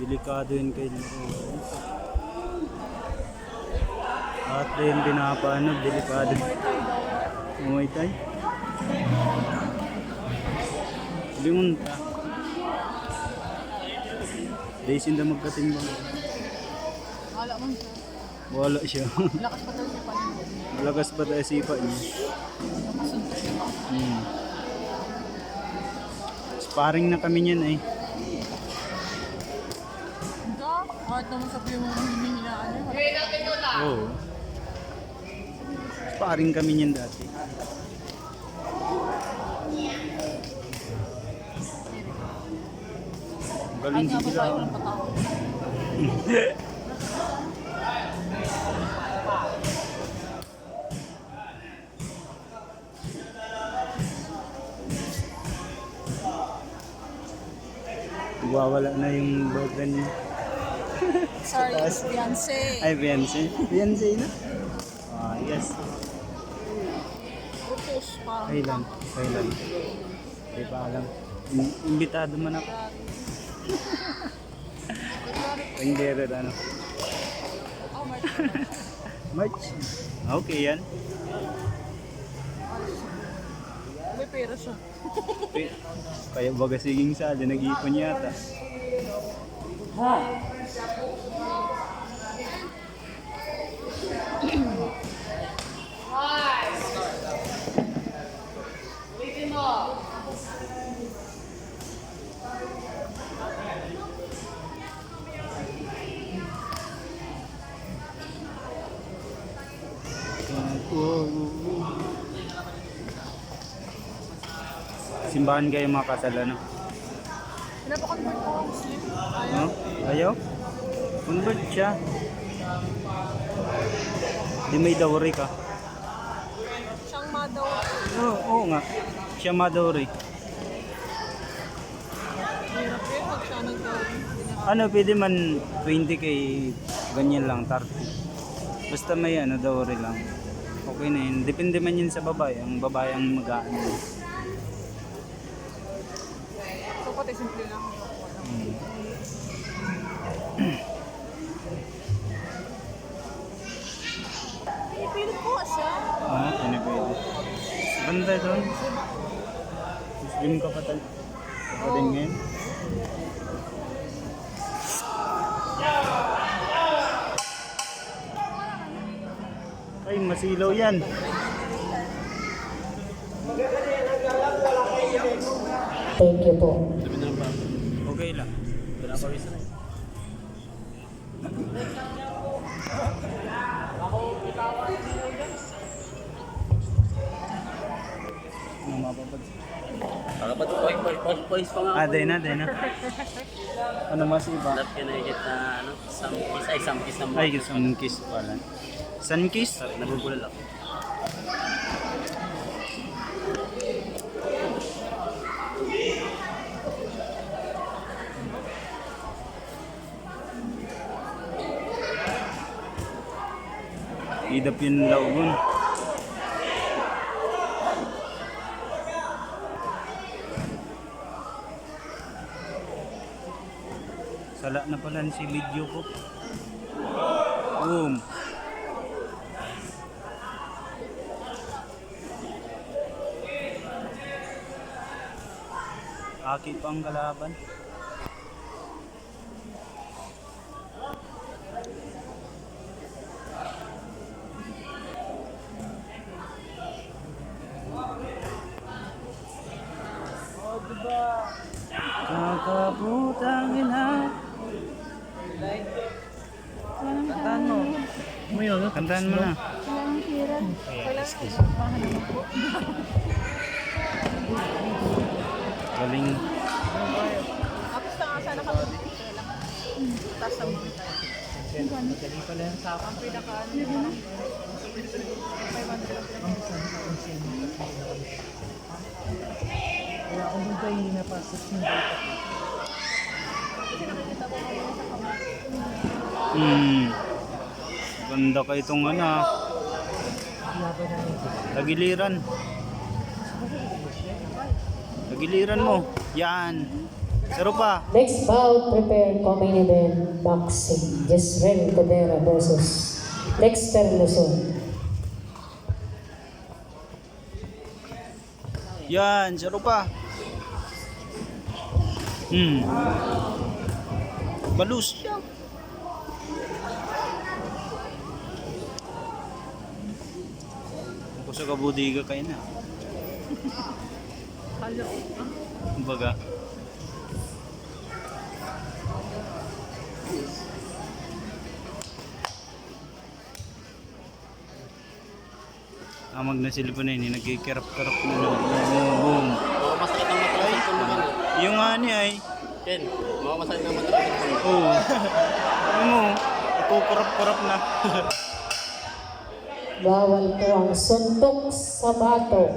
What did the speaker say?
Delikado yun kay Lawrence. At din pinapaano, delikado. Muay Thai. Limunta. Days in the magkatimbang. Wala man siya. Wala siya. Lakas pa daw siya pa. Malakas pa tayo sipa niya. Sparring na kami niyan eh. Ito, kahit naman sabi mo hinihinaan niya. Oo. Sparring kami niyan dati. Galing Kahit nga sila. babae walang patawag. Wawala na yung boyfriend niya. Sorry, taas. Beyonce. Ay, Beyonce. Beyonce na? Ah, yes. Utos, parang. Kailan? Kailan? Hindi pa alam. Imbitado man ako. Pangdero ano. Oh, March. March. Okay yan. May pera siya. Kaya baga siging sali, nag-iipon yata. Simbahan kayo mga kasal ano? Pinapakonvert ko ang Muslim. Ayaw. No? Ayaw? Convert siya. Di may dowry ka. Siyang madaw. Oo nga. Siya madowry. Hirap yun pag siya nag-dowry. Ano, pwede man 20k, ganyan lang, 30. Basta may ano, dowry lang. Okay na yun. Depende man yun sa babae. Ang babae ang mag-aano. So, pati simple lang. Ipilit ko nga siya. Oo, pinipwede. Banda doon. Muslim ka pa talaga. Ka din ngayon. Ay, masilaw yan. Thank you po. Okay lang. Pinapawis na. Ano mapapag... Dapat poise pa nga. Ah, day na. Ano mas iba? Dapat ka na-higit na ano, some kiss na mo. Ay, sunkiss pala. Sunkiss? Nabubulal ako. Idap yun laugon. Sala na pala si Lidyo ko. Boom. Aki pa ang kalaban. Kakabutang ina. Kantaan mo. Mo yun, kantaan mo na. Galing. Tapos na nga sana kami. Tapos ang mga tayo. Madali pala yung sapa. Ang pinaka ano yun. 500 lang. Kaya kung dito hindi napasok yung data. Kasi nakikita ko ngayon sa kamay. Ganda ka itong ano. Laban na nito. Tagiliran. Tagiliran mo. Yan. Saro pa. Next bout, prepare co-main event boxing. Jezreel Codera versus Dexter Luzon. Yan, saro pa. Balus. Kung sa kabudiga kayo na. Kalo. Kumbaga. Amag na sila pa na yun, nagkikirap-karap na na. Boom. Mga masakit ang mata sa ito naman. Yung nga ni ay, Ken, mga masakit ang mata sa ito. oh, ano mo, ikukurap-kurap na. Bawal po ang suntok sa bato.